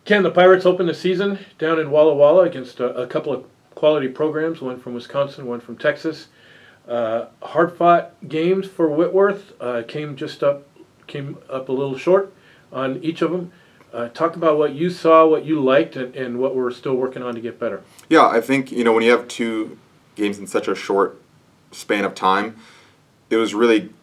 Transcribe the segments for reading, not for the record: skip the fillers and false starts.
Ken, the Pirates opened the season down in Walla Walla against a couple of quality programs, one from Wisconsin, one from Texas. Hard-fought games for Whitworth. Came up a little short on each of them. Talk about what you saw, what you liked, and what we're still working on to get better. Yeah, I think, when you have two games in such a short span of time, it was really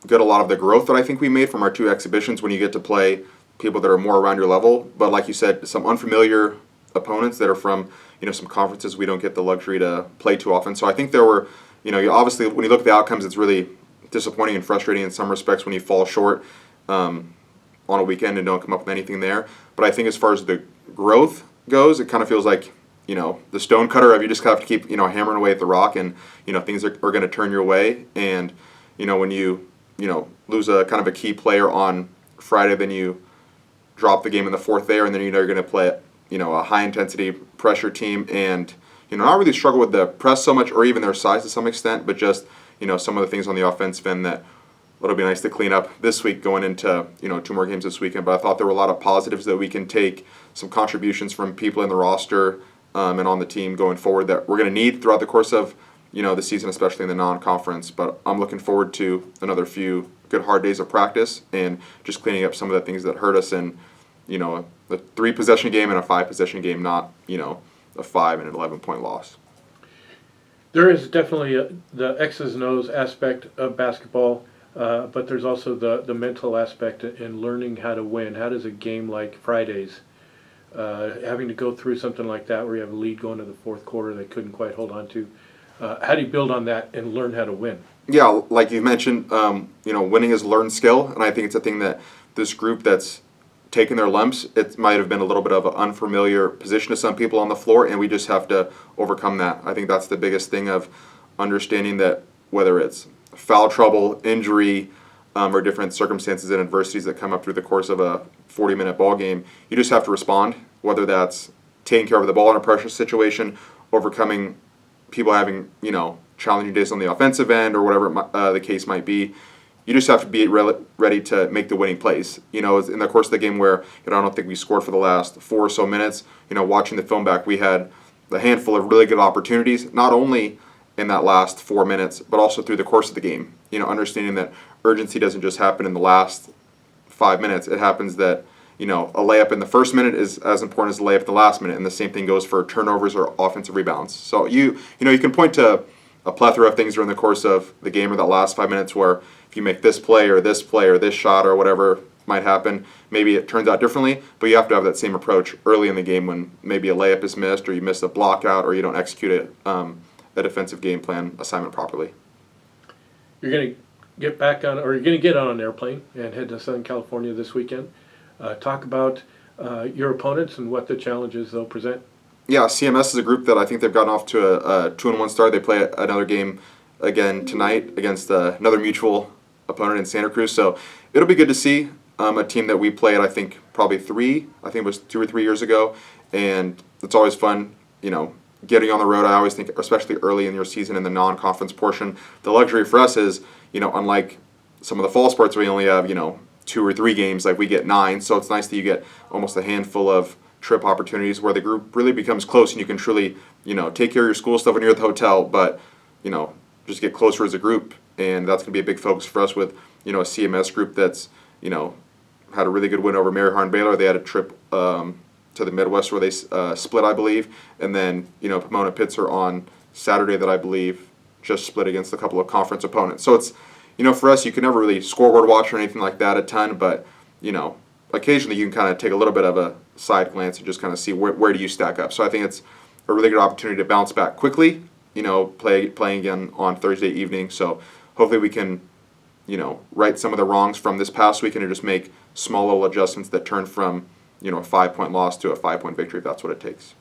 good, a lot of the growth that I think we made from our two exhibitions when you get to play people that are more around your level. But like you said, some unfamiliar opponents that are from, some conferences we don't get the luxury to play too often. So I think there were, obviously when you look at the outcomes, it's really disappointing and frustrating in some respects when you fall short on a weekend and don't come up with anything there. But I think as far as the growth goes, it kind of feels like, the stone cutter of you just have to keep, hammering away at the rock, and, things are going to turn your way. And, when you, lose a kind of a key player on Friday, then you drop the game in the fourth there, and then you're going to play, a high-intensity pressure team and, not really struggle with the press so much or even their size to some extent, but just, some of the things on the offensive end that it'll be nice to clean up this week going into, two more games this weekend. But I thought there were a lot of positives that we can take, some contributions from people in the roster and on the team going forward that we're going to need throughout the course of, the season, especially in the non-conference. But I'm looking forward to another few good hard days of practice and just cleaning up some of the things that hurt us in, a 3-possession game and a 5-possession game, not, a 5 and an 11-point loss. There is definitely the X's and O's aspect of basketball, but there's also the mental aspect in learning how to win. How does a game like Friday's, having to go through something like that where you have a lead going to the fourth quarter they couldn't quite hold on to, how do you build on that and learn how to win? Yeah, like you mentioned, winning is a learned skill, and I think it's a thing that this group that's taken their lumps, it might have been a little bit of an unfamiliar position to some people on the floor, and we just have to overcome that. I think that's the biggest thing of understanding that whether it's foul trouble, injury, or different circumstances and adversities that come up through the course of a 40-minute ball game, you just have to respond, whether that's taking care of the ball in a pressure situation, overcoming people having, challenging days on the offensive end or whatever the case might be. You just have to be ready to make the winning plays. In the course of the game where I don't think we scored for the last 4 or so minutes, watching the film back, we had a handful of really good opportunities, not only in that last 4 minutes, but also through the course of the game. Understanding that urgency doesn't just happen in the last 5 minutes. It happens that, a layup in the first minute is as important as a layup in the last minute, and the same thing goes for turnovers or offensive rebounds. So you can point to a plethora of things during the course of the game or that last 5 minutes where if you make this play or this shot or whatever might happen, maybe it turns out differently, but you have to have that same approach early in the game when maybe a layup is missed or you miss a block out or you don't execute a defensive game plan assignment properly. You're going to get back on, or you're going to get on an airplane and head to Southern California this weekend. Talk about your opponents and what the challenges they'll present. Yeah, CMS is a group that I think they've gotten off to a 2-1 start. They play another game again tonight against another mutual opponent in Santa Cruz. So it'll be good to see a team that we played, I think, probably 2 or 3 years ago. And it's always fun, getting on the road. I always think, especially early in your season in the non-conference portion, the luxury for us is, unlike some of the fall sports where you only have, 2 or 3 games, like we get 9. So it's nice that you get almost a handful of trip opportunities where the group really becomes close and you can truly, take care of your school stuff when you're at the hotel, but, just get closer as a group. And that's going to be a big focus for us with, a CMS group that's, had a really good win over Mary Harn Baylor. They had a trip to the Midwest where they split, I believe. And then, Pomona Pitzer on Saturday that I believe just split against a couple of conference opponents. So it's, for us, you can never really scoreboard watch or anything like that a ton, but, occasionally you can kind of take a little bit of a side glance and just kind of see where do you stack up. So I think it's a really good opportunity to bounce back quickly, playing again on Thursday evening. So hopefully we can, right some of the wrongs from this past weekend and just make small little adjustments that turn from, a 5-point loss to a 5-point victory if that's what it takes.